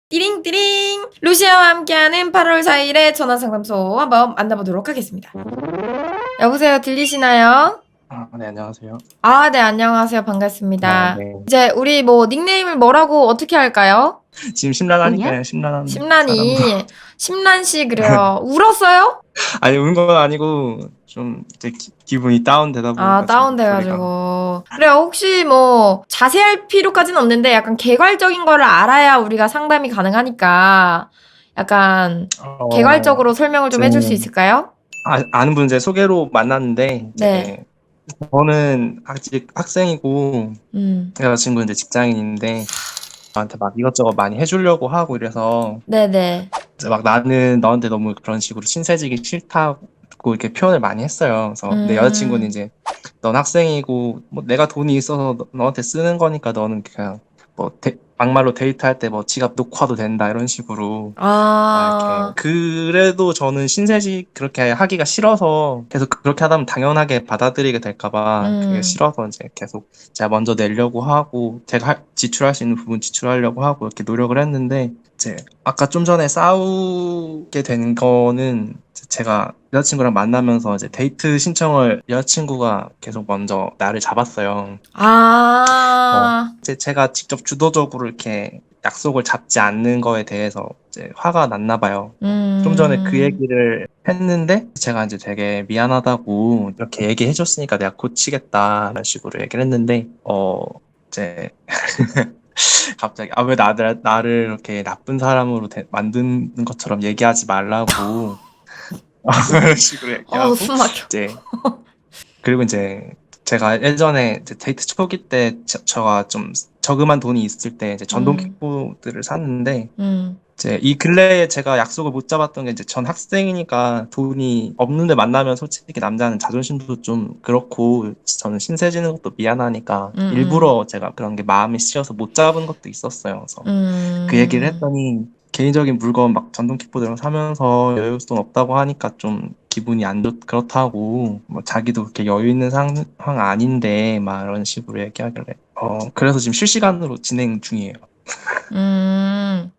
띠링띠링! 루시아와 함께하는 8월 4일의 전화상담소 한번 만나보도록 하겠습니다. 여보세요, 들리시나요? 네, 안녕하세요. 네, 안녕하세요. 반갑습니다. 네. 이제 우리 닉네임을 뭐라고 어떻게 할까요? 지금 심란하니까요. 심란한 사람으로. 심란이, 심란씨, 그래요. 울었어요? 아니, 우는 건 아니고, 좀, 이제 기분이 다운되다 보니까 지금 목소리가. 다운돼가지고. 그래요, 혹시 자세할 필요까지는 없는데 약간 개괄적인 거를 알아야 우리가 상담이 가능하니까 약간 개괄적으로 설명을 좀 해줄 수 있을까요? 아는 분 이제 소개로 만났는데, 네. 이제, 저는 아직 학생이고, 여자친구는 이제 직장인인데, 저한테 막 이것저것 많이 해주려고 하고 이래서, 네네. 이제 막 나는 너한테 너무 그런 식으로 친해지기 싫다고 이렇게 표현을 많이 했어요. 그래서 내 여자친구는 음, 이제 넌 학생이고 뭐 내가 돈이 있어서 너한테 쓰는 거니까 너는 그냥 뭐 막말로 데이트할 때 뭐 지갑 놓고 와도 된다 이런 식으로 막 이렇게 아, 그래도 저는 신세지 그렇게 하기가 싫어서 계속 그렇게 하다 보면 당연하게 받아들이게 될까봐 그게 음, 싫어서 이제 계속 제가 먼저 내려고 하고 제가 지출할 수 있는 부분 지출하려고 하고 이렇게 노력을 했는데 이제 아까 좀 전에 싸우게 된 거는 제가 여자친구랑 만나면서 이제 데이트 신청을 여자친구가 계속 먼저 나를 잡았어요. 아, 이제 제가 직접 주도적으로 이렇게 약속을 잡지 않는 거에 대해서 이제 화가 났나 봐요. 좀 전에 그 음, 얘기를 했는데 제가 이제 되게 미안하다고 이렇게 얘기해 줬으니까 내가 고치겠다 이런 식으로 얘기를 했는데 이제 갑자기 왜 나를 이렇게 나쁜 사람으로 만드는 것처럼 얘기하지 말라고 이런 식으로 얘기하고 숨 막혀. 이제 그리고 이제 제가 예전에 이제 데이트 초기 때 저가 좀 저금한 돈이 있을 때 이제 전동 음, 킥보드를 샀는데 음, 이제 이 근래에 제가 약속을 못 잡았던 게 이제 전 학생이니까 돈이 없는데 만나면 솔직히 남자는 자존심도 좀 그렇고 저는 신세지는 것도 미안하니까 음, 일부러 제가 그런 게 마음이 씌어서 못 잡은 것도 있었어요. 그래서 그 얘기를 음, 했더니 개인적인 물건 막 전동 킥보드랑 사면서 여유돈 없다고 하니까 좀 기분이 안 그렇다고 뭐 자기도 그렇게 여유 있는 상황 아닌데 막 이런 식으로 얘기하길래 그래서 지금 실시간으로 진행 중이에요. 음.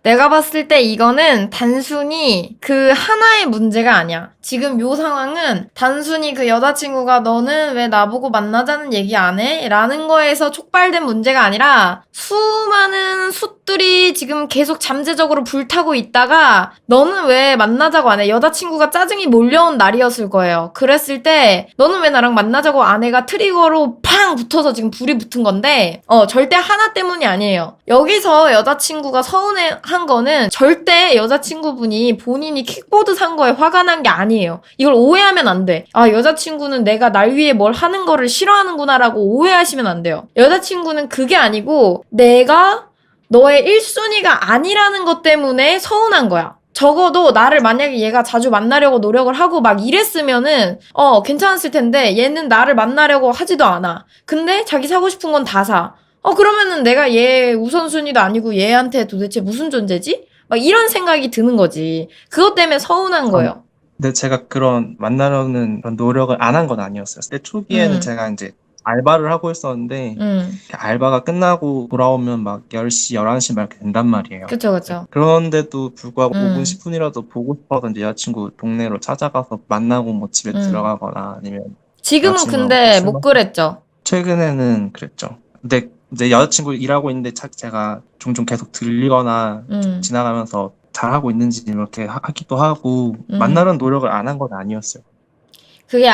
내가 봤을 때 이거는 단순히 그 하나의 문제가 아니야. 지금 요 상황은 단순히 그 여자친구가 너는 왜 나보고 만나자는 얘기 안 해? 라는 거에서 촉발된 문제가 아니라 수많은 숫들이 지금 계속 잠재적으로 불타고 있다가 너는 왜 만나자고 안 해? 여자친구가 짜증이 몰려온 날이었을 거예요. 그랬을 때 너는 왜 나랑 만나자고 안 해가 트리거로 팡 붙어서 지금 불이 붙은 건데 절대 하나 때문이 아니에요. 여기서 여자친구가 서운해한 거는 절대 여자친구분이 본인이 킥보드 산 거에 화가 난 게 아니에요. 이걸 오해하면 안 돼. 여자친구는 내가 날 위해 뭘 하는 거를 싫어하는구나라고 오해하시면 안 돼요. 여자친구는 그게 아니고 내가 너의 1순위가 아니라는 것 때문에 서운한 거야. 적어도 나를 만약에 얘가 자주 만나려고 노력을 하고 막 이랬으면은 괜찮았을 텐데 얘는 나를 만나려고 하지도 않아. 근데 자기 사고 싶은 건 다 사. 그러면은 내가 얘 우선순위도 아니고 얘한테 도대체 무슨 존재지? 막 이런 생각이 드는 거지. 그것 때문에 서운한 아, 거예요. 근데 제가 그런 만나려는 그런 노력을 안 한 건 아니었어요. 그때 초기에는 음, 제가 이제 알바를 하고 있었는데 음. 알바가 끝나고 돌아오면 막 10시, 11시 막 이렇게 된단 말이에요. 그쵸, 그쵸. 그런데도 불구하고 5분, 음, 10분이라도 보고 싶어서 이제 여자친구 동네로 찾아가서 만나고 뭐 집에 음. 들어가거나 아니면 지금은 여자친구랑 뭐 근데 술 못 마시 그랬죠. 최근에는 그랬죠. 근데 이제 여자친구 일하고 있는데 제가 종종 계속 들리거나 음, 지나가면서 잘하고 있는지 이렇게 하기도 하고 음. 만나는 노력을 안 한 건 아니었어요. 그게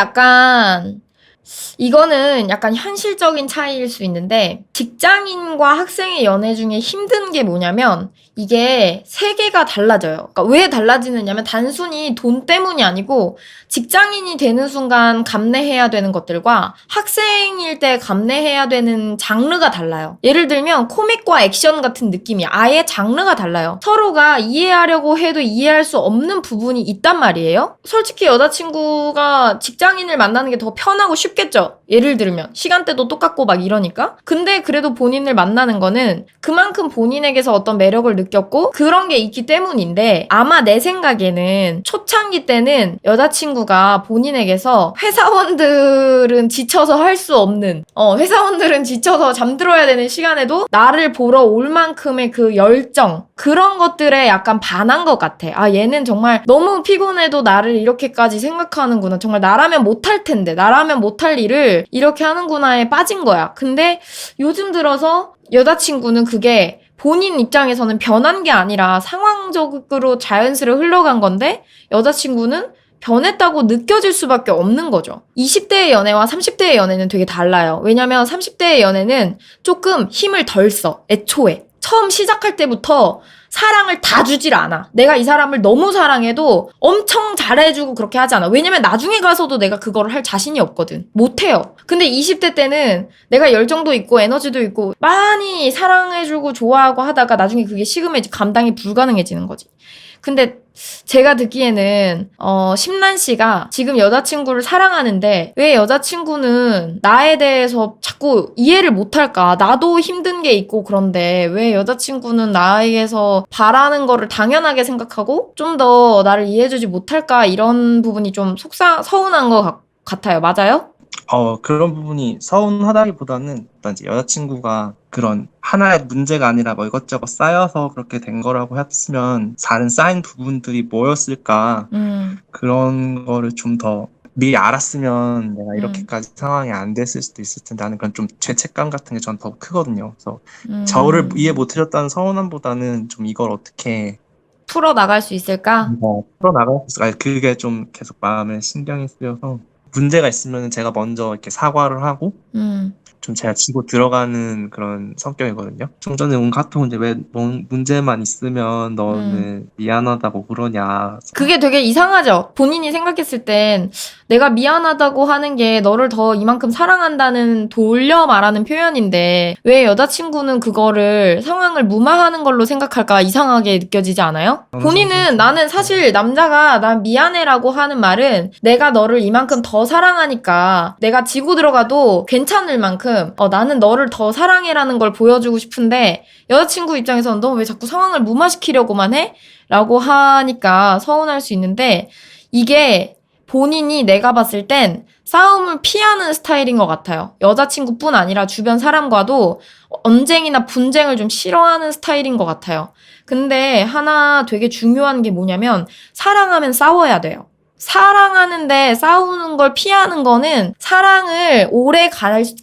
이거는 약간 현실적인 차이일 수 있는데, 직장인과 학생의 연애 중에 힘든 게 뭐냐면, 이게 세계가 달라져요. 그러니까 왜 달라지느냐면, 단순히 돈 때문이 아니고, 직장인이 되는 순간 감내해야 되는 것들과 학생일 때 감내해야 되는 장르가 달라요. 예를 들면, 코믹과 액션 같은 느낌이 아예 장르가 달라요. 서로가 이해하려고 해도 이해할 수 없는 부분이 있단 말이에요. 솔직히 여자친구가 직장인을 만나는 게 더 편하고 쉽 쉽겠죠. 예를 들면 시간대도 똑같고 막 이러니까. 근데 그래도 본인을 만나는 거는 그만큼 본인에게서 어떤 매력을 느꼈고 그런 게 있기 때문인데, 아마 내 생각에는 초창기 때는 여자친구가 본인에게서 회사원들은 지쳐서 할 수 없는, 회사원들은 지쳐서 잠들어야 되는 시간에도 나를 보러 올 만큼의 그 열정, 그런 것들에 약간 반한 것 같아. 아, 얘는 정말 너무 피곤해도 나를 이렇게까지 생각하는구나. 정말 나라면 못할 텐데, 나라면 못할 일을 이렇게 하는구나에 빠진 거야. 근데 요즘 들어서 여자친구는 그게 본인 입장에서는 변한 게 아니라 상황적으로 자연스레 흘러간 건데, 여자친구는 변했다고 느껴질 수밖에 없는 거죠. 20대의 연애와 30대의 연애는 되게 달라요. 왜냐면 30대의 연애는 조금 힘을 덜 써. 애초에. 처음 시작할 때부터 사랑을 다 주질 않아. 내가 이 사람을 너무 사랑해도 엄청 잘해주고 그렇게 하지 않아. 왜냐면 나중에 가서도 내가 그거를 할 자신이 없거든. 못해요. 근데 20대 때는 내가 열정도 있고 에너지도 있고 많이 사랑해주고 좋아하고 하다가 나중에 그게 식으면 이제 감당이 불가능해지는 거지. 근데 제가 듣기에는 심란 씨가 지금 여자친구를 사랑하는데 왜 여자친구는 나에 대해서 자꾸 이해를 못할까? 나도 힘든 게 있고 그런데 왜 여자친구는 나에게서 바라는 거를 당연하게 생각하고 좀 더 나를 이해해주지 못할까? 이런 부분이 좀 서운한 것 같아요. 맞아요? 그런 부분이 서운하다기보다는 일단 이제 여자친구가 그런 하나의 문제가 아니라 뭐 이것저것 쌓여서 그렇게 된 거라고 했으면 다른 쌓인 부분들이 뭐였을까, 그런 거를 좀 더 미리 알았으면 내가 이렇게까지 상황이 안 됐을 수도 있을 텐데 하는 그런 좀 죄책감 같은 게 전 더 크거든요. 그래서 저를 이해 못 해줬다는 서운함보다는 좀 이걸 어떻게 풀어나갈 수 있을까? 풀어나갈 수 있을까, 그게 좀 계속 마음에 신경이 쓰여서 문제가 있으면 제가 먼저 이렇게 사과를 하고 좀 제가 지고 들어가는 그런 성격이거든요. 좀 전에 온 카톡은 이제 왜 문제만 있으면 너는 미안하다고 그러냐. 그게 되게 이상하죠? 본인이 생각했을 땐 내가 미안하다고 하는 게 너를 더 이만큼 사랑한다는 돌려 말하는 표현인데 왜 여자친구는 그거를 상황을 무마하는 걸로 생각할까 이상하게 느껴지지 않아요? 본인은 나는 사실 남자가 나 미안해라고 하는 말은 내가 너를 이만큼 더 사랑하니까 내가 지고 들어가도 괜찮을 만큼 나는 너를 더 사랑해라는 걸 보여주고 싶은데 여자친구 입장에서는 너 왜 자꾸 상황을 무마시키려고만 해? 라고 하니까 서운할 수 있는데 이게 본인이 내가 봤을 땐 싸움을 피하는 스타일인 것 같아요. 여자친구뿐 아니라 주변 사람과도 언쟁이나 분쟁을 좀 싫어하는 스타일인 것 같아요. 근데 하나 되게 중요한 게 뭐냐면 사랑하면 싸워야 돼요. 사랑하는데 싸우는 걸 피하는 거는 사랑을 오래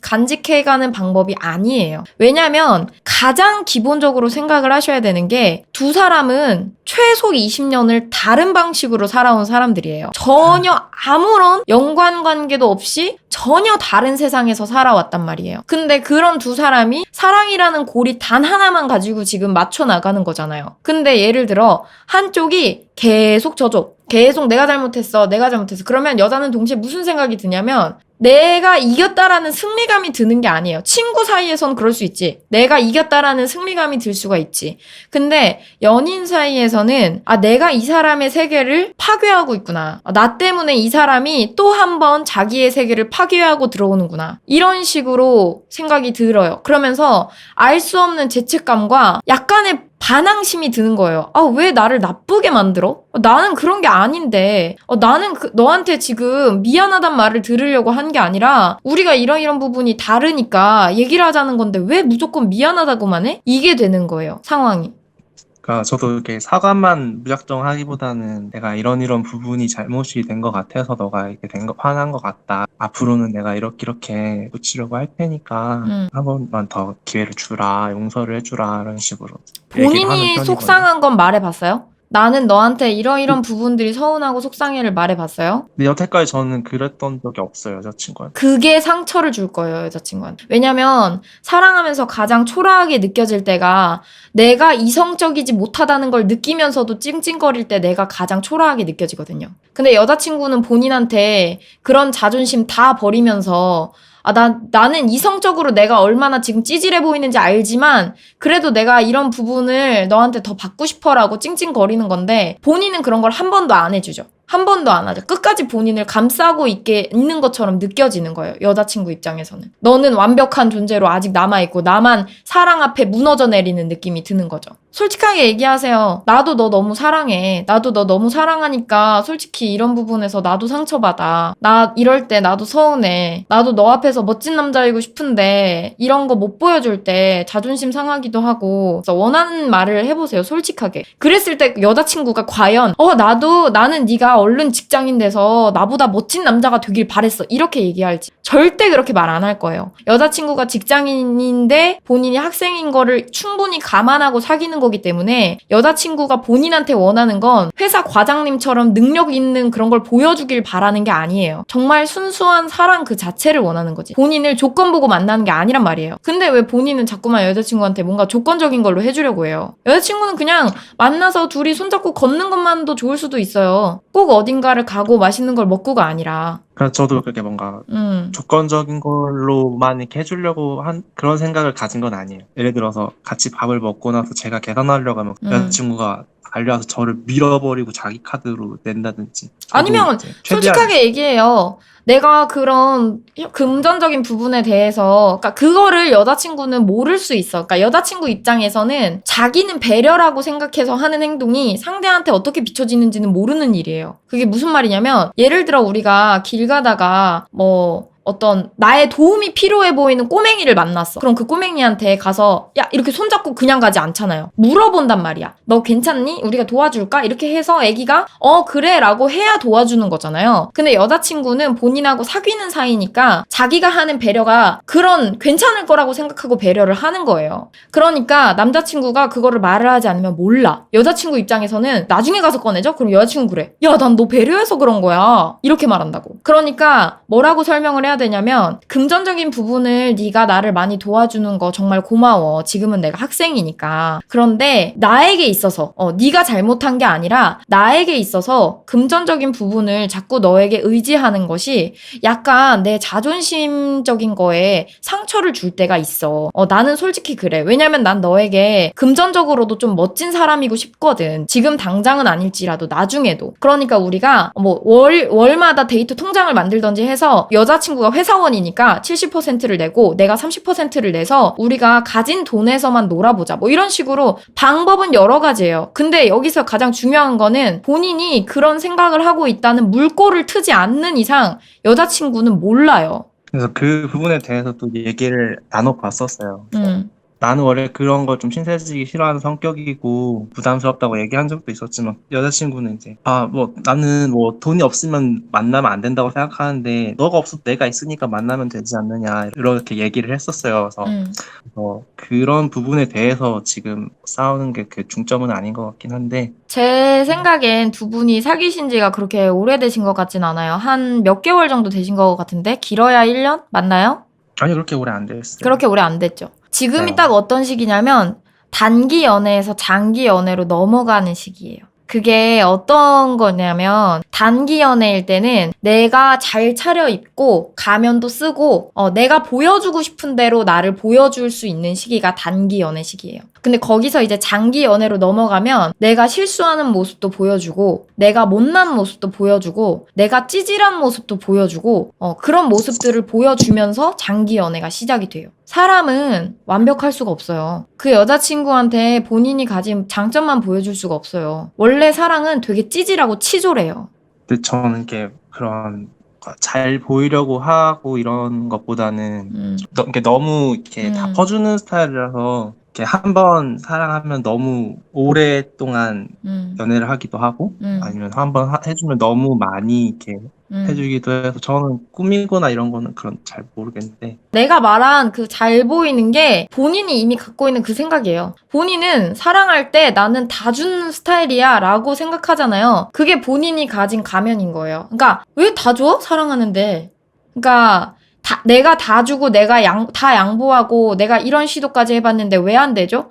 간직해가는 방법이 아니에요. 왜냐면 가장 기본적으로 생각을 하셔야 되는 게 두 사람은 최소 20년을 다른 방식으로 살아온 사람들이에요. 전혀 아무런 연관관계도 없이 전혀 다른 세상에서 살아왔단 말이에요. 근데 그런 두 사람이 사랑이라는 고리 단 하나만 가지고 지금 맞춰 나가는 거잖아요. 근데 예를 들어 한쪽이 계속 져줘. 계속 내가 잘못했어. 그러면 여자는 동시에 무슨 생각이 드냐면 내가 이겼다라는 승리감이 드는 게 아니에요. 친구 사이에선 그럴 수 있지. 내가 이겼다라는 승리감이 들 수가 있지. 근데 연인 사이에서는 내가 이 사람의 세계를 파괴하고 있구나. 나 때문에 이 사람이 또 한 번 자기의 세계를 파괴하고 들어오는구나. 이런 식으로 생각이 들어요. 그러면서 알 수 없는 죄책감과 약간의 반항심이 드는 거예요. 왜 나를 나쁘게 만들어? 나는 그런 게 아닌데. 나는 너한테 지금 미안하단 말을 들으려고 한 게 아니라 우리가 이런 부분이 다르니까 얘기를 하자는 건데 왜 무조건 미안하다고만 해? 이게 되는 거예요, 상황이. 그러니까 저도 이렇게 사과만 무작정 하기보다는 내가 이런 부분이 잘못이 된 것 같아서 너가 이렇게 화난 것 같다. 앞으로는 내가 이렇게 고치려고 할 테니까 한 번만 더 기회를 주라, 용서를 해주라, 이런 식으로 얘기를 하는 본인이 편이거든요. 속상한 건 말해봤어요? 나는 너한테 이런 부분들이 서운하고 속상해를 말해봤어요? 근데 여태까지 저는 그랬던 적이 없어요, 여자친구한테. 그게 상처를 줄 거예요, 여자친구한테. 왜냐면 사랑하면서 가장 초라하게 느껴질 때가 내가 이성적이지 못하다는 걸 느끼면서도 찡찡거릴 때 내가 가장 초라하게 느껴지거든요. 근데 여자친구는 본인한테 그런 자존심 다 버리면서 나는 이성적으로 내가 얼마나 지금 찌질해 보이는지 알지만 그래도 내가 이런 부분을 너한테 더 받고 싶어라고 찡찡거리는 건데 본인은 그런 걸 한 번도 안 해주죠. 한 번도 안 하죠. 끝까지 본인을 감싸고 있는 것처럼 느껴지는 거예요. 여자친구 입장에서는. 너는 완벽한 존재로 아직 남아있고 나만 사랑 앞에 무너져 내리는 느낌이 드는 거죠. 솔직하게 얘기하세요. 나도 너 너무 사랑해. 나도 너 너무 사랑하니까 솔직히 이런 부분에서 나도 상처받아. 나 이럴 때 나도 서운해. 나도 너 앞에서 멋진 남자이고 싶은데 이런 거 못 보여줄 때 자존심 상하기도 하고. 그래서 원하는 말을 해보세요. 솔직하게. 그랬을 때 여자친구가 과연 나는 네가 얼른 직장인 돼서 나보다 멋진 남자가 되길 바랬어. 이렇게 얘기할지. 절대 그렇게 말 안 할 거예요. 여자친구가 직장인인데 본인이 학생인 거를 충분히 감안하고 사귀는 거기 때문에 여자친구가 본인한테 원하는 건 회사 과장님처럼 능력 있는 그런 걸 보여주길 바라는 게 아니에요. 정말 순수한 사랑 그 자체를 원하는 거지. 본인을 조건 보고 만나는 게 아니란 말이에요. 근데 왜 본인은 자꾸만 여자친구한테 뭔가 조건적인 걸로 해주려고 해요? 여자친구는 그냥 만나서 둘이 손잡고 걷는 것만도 좋을 수도 있어요. 꼭 어딘가를 가고 맛있는 걸 먹고가 아니라. 그래서 저도 그렇게 뭔가 조건적인 걸로만 이렇게 해주려고 한 그런 생각을 가진 건 아니에요. 예를 들어서 같이 밥을 먹고 나서 제가 계산하려고 하면 여자친구가 달려와서 저를 밀어버리고 자기 카드로 낸다든지. 저도 아니면 이제 최대한 솔직하게 얘기해요. 내가 그런 금전적인 부분에 대해서, 그러니까 그거를 여자친구는 모를 수 있어. 그러니까 여자친구 입장에서는 자기는 배려라고 생각해서 하는 행동이 상대한테 어떻게 비춰지는지는 모르는 일이에요. 그게 무슨 말이냐면, 예를 들어 우리가 길 가다가 어떤 나의 도움이 필요해 보이는 꼬맹이를 만났어. 그럼 그 꼬맹이한테 가서 야 이렇게 손잡고 그냥 가지 않잖아요. 물어본단 말이야. 너 괜찮니? 우리가 도와줄까? 이렇게 해서 애기가 그래 라고 해야 도와주는 거잖아요. 근데 여자친구는 본인하고 사귀는 사이니까 자기가 하는 배려가 그런 괜찮을 거라고 생각하고 배려를 하는 거예요. 그러니까 남자친구가 그거를 말을 하지 않으면 몰라. 여자친구 입장에서는 나중에 가서 꺼내죠? 그럼 여자친구 그래. 야 난 너 배려해서 그런 거야. 이렇게 말한다고. 그러니까 뭐라고 설명을 해야 되냐면 금전적인 부분을 네가 나를 많이 도와주는 거 정말 고마워. 지금은 내가 학생이니까. 그런데 나에게 있어서 네가 잘못한 게 아니라 나에게 있어서 금전적인 부분을 자꾸 너에게 의지하는 것이 약간 내 자존심적인 거에 상처를 줄 때가 있어. 나는 솔직히 그래. 왜냐면 난 너에게 금전적으로도 좀 멋진 사람이고 싶거든. 지금 당장은 아닐지라도 나중에도. 그러니까 우리가 월마다 데이트 통장을 만들던지 해서 여자친구가 회사원이니까 70%를 내고 내가 30%를 내서 우리가 가진 돈에서만 놀아보자. 이런 식으로 방법은 여러 가지예요. 근데 여기서 가장 중요한 거는 본인이 그런 생각을 하고 있다는 물꼬를 트지 않는 이상 여자친구는 몰라요. 그래서 그 부분에 대해서 또 얘기를 나눠봤었어요. 나는 원래 그런 걸 좀 신세지기 싫어하는 성격이고 부담스럽다고 얘기한 적도 있었지만 여자친구는 이제 나는 돈이 없으면 만나면 안 된다고 생각하는데 너가 없어도 내가 있으니까 만나면 되지 않느냐 이렇게 얘기를 했었어요. 그래서 그런 부분에 대해서 지금 싸우는 게 그 중점은 아닌 것 같긴 한데 제 생각엔 두 분이 사귀신 지가 그렇게 오래되신 것 같진 않아요. 한 몇 개월 정도 되신 것 같은데 길어야 1년? 맞나요? 아니 그렇게 오래 안 됐어요. 그렇게 오래 안 됐죠. 지금이 네. 딱 어떤 시기냐면 단기 연애에서 장기 연애로 넘어가는 시기예요. 그게 어떤 거냐면 단기 연애일 때는 내가 잘 차려입고 가면도 쓰고 내가 보여주고 싶은 대로 나를 보여줄 수 있는 시기가 단기 연애 시기예요. 근데 거기서 이제 장기 연애로 넘어가면 내가 실수하는 모습도 보여주고 내가 못난 모습도 보여주고 내가 찌질한 모습도 보여주고 그런 모습들을 보여주면서 장기 연애가 시작이 돼요. 사람은 완벽할 수가 없어요. 그 여자친구한테 본인이 가진 장점만 보여줄 수가 없어요. 원래 사랑은 되게 찌질하고 치졸해요. 근데 저는 이렇게 그런 잘 보이려고 하고 이런 것보다는 이렇게 너무 이렇게 다 퍼주는 스타일이라서 이렇게 한 번 사랑하면 너무 오랫동안 연애를 하기도 하고 아니면 한 번 해주면 너무 많이 이렇게 해주기도 해서 저는 꾸미거나 이런 거는 그런 잘 모르겠는데 내가 말한 그 잘 보이는 게 본인이 이미 갖고 있는 그 생각이에요. 본인은 사랑할 때 나는 다 주는 스타일이야 라고 생각하잖아요. 그게 본인이 가진 가면인 거예요. 그러니까 왜 다 줘? 사랑하는데. 그러니까 내가 다 주고 내가 다 양보하고 내가 이런 시도까지 해봤는데 왜 안 되죠?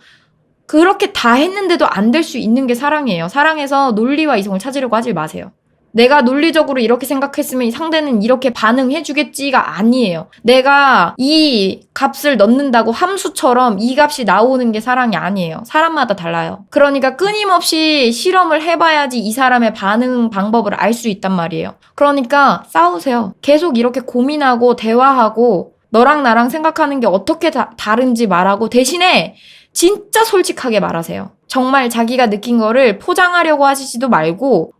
그렇게 다 했는데도 안 될 수 있는 게 사랑이에요. 사랑해서 논리와 이성을 찾으려고 하지 마세요. 내가 논리적으로 이렇게 생각했으면 이 상대는 이렇게 반응해주겠지가 아니에요. 내가 이 값을 넣는다고 함수처럼 이 값이 나오는 게 사랑이 아니에요. 사람마다 달라요. 그러니까 끊임없이 실험을 해봐야지 이 사람의 반응 방법을 알 수 있단 말이에요. 그러니까 싸우세요. 계속 이렇게 고민하고 대화하고 너랑 나랑 생각하는 게 어떻게 다른지 말하고 대신에 진짜 솔직하게 말하세요. 정말 자기가 느낀 거를 포장하려고 하시지도 말고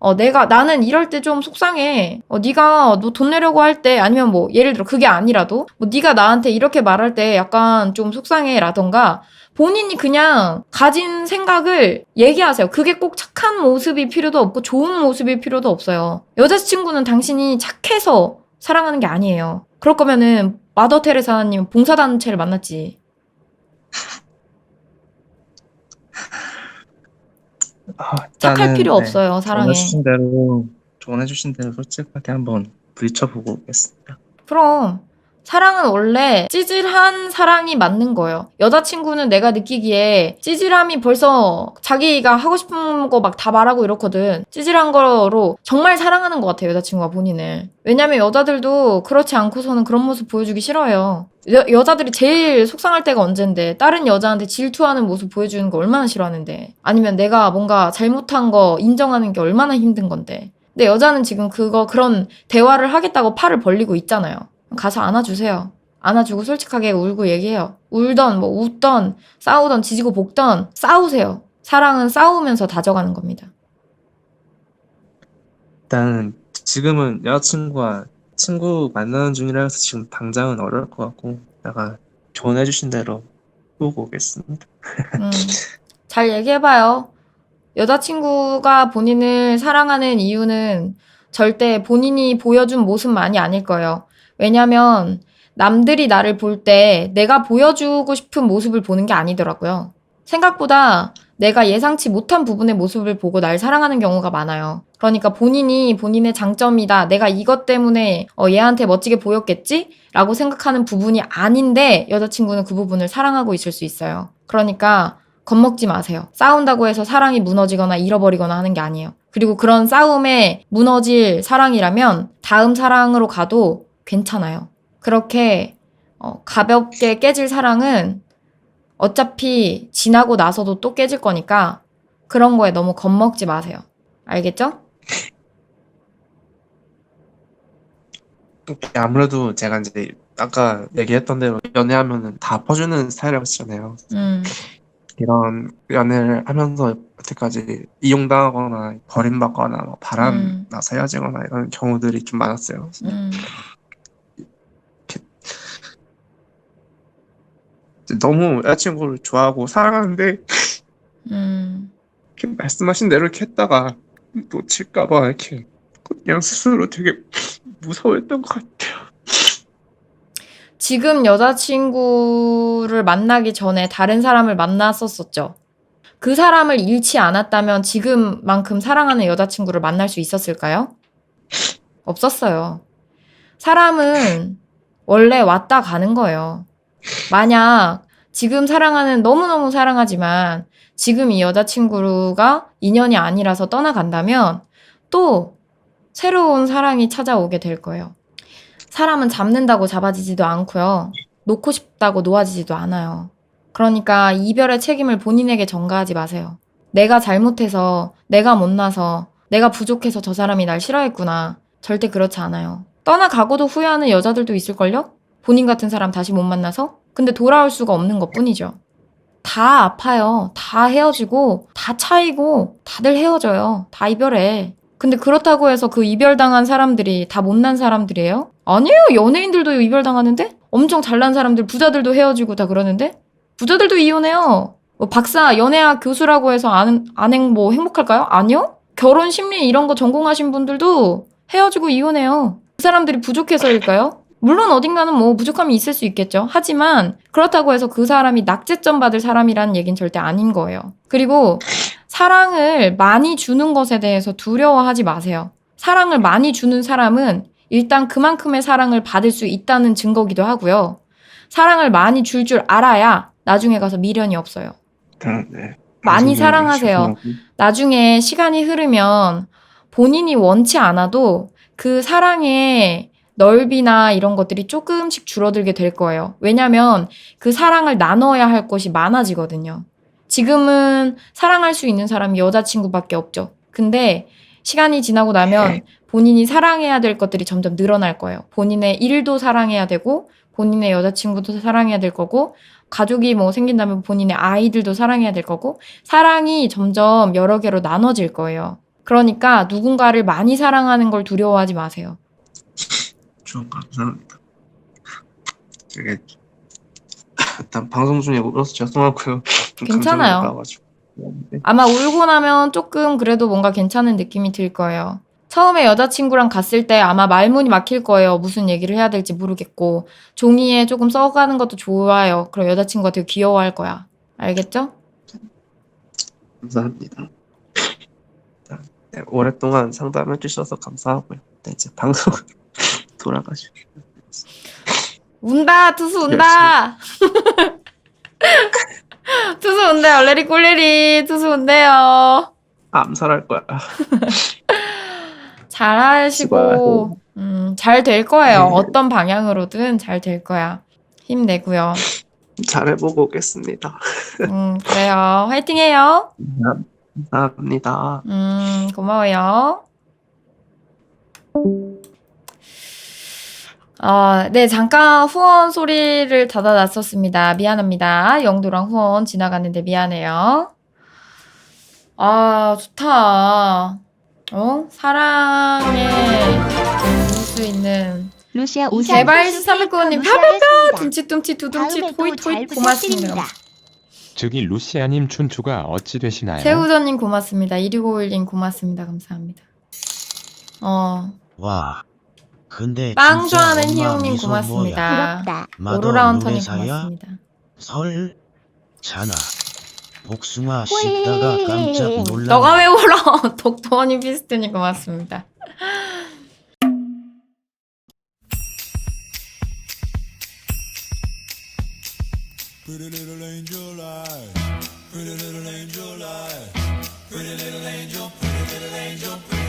나는 이럴 때 좀 속상해. 네가 너 돈 내려고 할 때 아니면 뭐 예를 들어 그게 아니라도 뭐 네가 나한테 이렇게 말할 때 약간 좀 속상해 라던가 본인이 그냥 가진 생각을 얘기하세요. 그게 꼭 착한 모습일 필요도 없고 좋은 모습일 필요도 없어요. 여자친구는 당신이 착해서 사랑하는 게 아니에요. 그럴 거면은 마더 테레사님 봉사단체를 만났지. 착할 일단은 필요 없어요, 사랑에. 조언해주신 대로 솔직하게 한번 부딪혀보고 오겠습니다. 그럼 사랑은 원래 찌질한 사랑이 맞는 거예요. 여자친구는 내가 느끼기에 찌질함이 벌써 자기가 하고 싶은 거 막 다 말하고 이렇거든. 찌질한 거로 정말 사랑하는 것 같아요, 여자친구가 본인을. 왜냐면 여자들도 그렇지 않고서는 그런 모습 보여주기 싫어요. 여자들이 제일 속상할 때가 언젠데 다른 여자한테 질투하는 모습 보여주는 거 얼마나 싫어하는데 아니면 내가 뭔가 잘못한 거 인정하는 게 얼마나 힘든 건데 근데 여자는 지금 그런 대화를 하겠다고 팔을 벌리고 있잖아요. 가서 안아주세요. 안아주고 솔직하게 울고 얘기해요. 울던 뭐 웃던 싸우던 지지고 볶던 싸우세요. 사랑은 싸우면서 다져가는 겁니다. 일단 지금은 여자친구와 친구 만나는 중이라 해서 지금 당장은 어려울 것 같고 내가 조언해주신 대로 보고 오겠습니다. 잘 얘기해봐요. 여자친구가 본인을 사랑하는 이유는 절대 본인이 보여준 모습만이 아닐 거예요. 왜냐면 남들이 나를 볼 때 내가 보여주고 싶은 모습을 보는 게 아니더라고요. 생각보다 내가 예상치 못한 부분의 모습을 보고 날 사랑하는 경우가 많아요. 그러니까 본인이 본인의 장점이다. 내가 이것 때문에 얘한테 멋지게 보였겠지? 라고 생각하는 부분이 아닌데 여자친구는 그 부분을 사랑하고 있을 수 있어요. 그러니까 겁먹지 마세요. 싸운다고 해서 사랑이 무너지거나 잃어버리거나 하는 게 아니에요. 그리고 그런 싸움에 무너질 사랑이라면 다음 사랑으로 가도 괜찮아요. 그렇게 가볍게 깨질 사랑은 어차피 지나고 나서도 또 깨질 거니까 그런 거에 너무 겁먹지 마세요. 알겠죠? 아무래도 제가 이제 아까 얘기했던 대로 연애하면은 다 퍼주는 스타일이라고 했잖아요. 이런 연애를 하면서 여태까지 이용당하거나 버림받거나 뭐 바람나서 헤어지거나 이런 경우들이 좀 많았어요. 너무 여자친구를 좋아하고 사랑하는데 이렇게 말씀하신 대로 이렇게 했다가 놓칠까봐 이렇게 그냥 스스로 되게 무서워했던 것 같아요. 지금 여자친구를 만나기 전에 다른 사람을 만났었었죠. 그 사람을 잃지 않았다면 지금만큼 사랑하는 여자친구를 만날 수 있었을까요? 없었어요. 사람은 원래 왔다 가는 거예요. 만약 지금 너무너무 사랑하지만 지금 이 여자친구가 인연이 아니라서 떠나간다면 또 새로운 사랑이 찾아오게 될 거예요. 사람은 잡는다고 잡아지지도 않고요. 놓고 싶다고 놓아지지도 않아요. 그러니까 이별의 책임을 본인에게 전가하지 마세요. 내가 잘못해서, 내가 못나서, 내가 부족해서 저 사람이 날 싫어했구나. 절대 그렇지 않아요. 떠나가고도 후회하는 여자들도 있을걸요? 본인 같은 사람 다시 못 만나서? 근데 돌아올 수가 없는 것 뿐이죠. 다 아파요. 다 헤어지고, 다 차이고, 다들 헤어져요. 다 이별해. 근데 그렇다고 해서 그 이별당한 사람들이 다 못난 사람들이에요? 아니에요. 연예인들도 이별당하는데? 엄청 잘난 사람들, 부자들도 헤어지고 다 그러는데? 부자들도 이혼해요. 뭐 박사, 연애학 교수라고 해서 안행 뭐 행복할까요? 아니요. 결혼 심리 이런 거 전공하신 분들도 헤어지고 이혼해요. 그 사람들이 부족해서일까요? 물론 어딘가는 뭐 부족함이 있을 수 있겠죠. 하지만 그렇다고 해서 그 사람이 낙제점 받을 사람이라는 얘기는 절대 아닌 거예요. 그리고 사랑을 많이 주는 것에 대해서 두려워하지 마세요. 사랑을 많이 주는 사람은 일단 그만큼의 사랑을 받을 수 있다는 증거기도 하고요. 사랑을 많이 줄 알아야 나중에 가서 미련이 없어요. 네. 많이 사랑하세요. 나중에 시간이 흐르면 본인이 원치 않아도 그 사랑의 넓이나 이런 것들이 조금씩 줄어들게 될 거예요. 왜냐면 그 사랑을 나눠야 할 것이 많아지거든요. 지금은 사랑할 수 있는 사람이 여자친구밖에 없죠. 근데 시간이 지나고 나면 본인이 사랑해야 될 것들이 점점 늘어날 거예요. 본인의 일도 사랑해야 되고, 본인의 여자친구도 사랑해야 될 거고, 가족이 뭐 생긴다면 본인의 아이들도 사랑해야 될 거고, 사랑이 점점 여러 개로 나눠질 거예요. 그러니까 누군가를 많이 사랑하는 걸 두려워하지 마세요. 좀 감사합니다. 되게 일단 방송 중에 울어서 죄송하고요. 좀 괜찮아요. 감정이 나가지고. 아마 울고 나면 조금 그래도 뭔가 괜찮은 느낌이 들 거예요. 처음에 여자친구랑 갔을 때 아마 말문이 막힐 거예요. 무슨 얘기를 해야 될지 모르겠고. 종이에 조금 써가는 것도 좋아요. 그럼 여자친구가 되게 귀여워할 거야. 알겠죠? 감사합니다. 네, 오랫동안 상담해 주셔서 감사하고요. 네, 이제 방송 돌아가시고. 운다! 투수 운다! 투수 운대요. 레리 꿀레리. 투수 운대요. 암살할 거야. 잘하시고, 잘 될 거예요. 네. 어떤 방향으로든 잘 될 거야. 힘내고요. 잘해보고 오겠습니다. 그래요. 화이팅 해요. 감사합니다. 고마워요. 네, 잠깐 후원 소리를 닫아놨었습니다. 미안합니다. 영도랑 후원 지나갔는데 미안해요. 좋다. 사랑에 줄 수 있는 루시아 제발 오삼 1369님 펴펴펴 둠칫둠칫 두둠칫 다음에도 호잇 잘 호잇 고맙습니다. 부탁드립니다. 저기 루시아님 춘추가 어찌 되시나요? 최우전님 고맙습니다. 2651님 고맙습니다. 감사합니다. 와. 근데 빵 진짜 좋아하는 엄마 희용님 미소 고맙습니다. 부럽다. 오로라 헌터님 눈에사야? 고맙습니다. 설 자나 복숭아 씹다가 깜짝 놀라. 너가 왜 울어? 독도원님 피스트님 고맙습니다. Pretty little angel eyes, pretty little angel eyes, pretty little angel, pretty little angel, pretty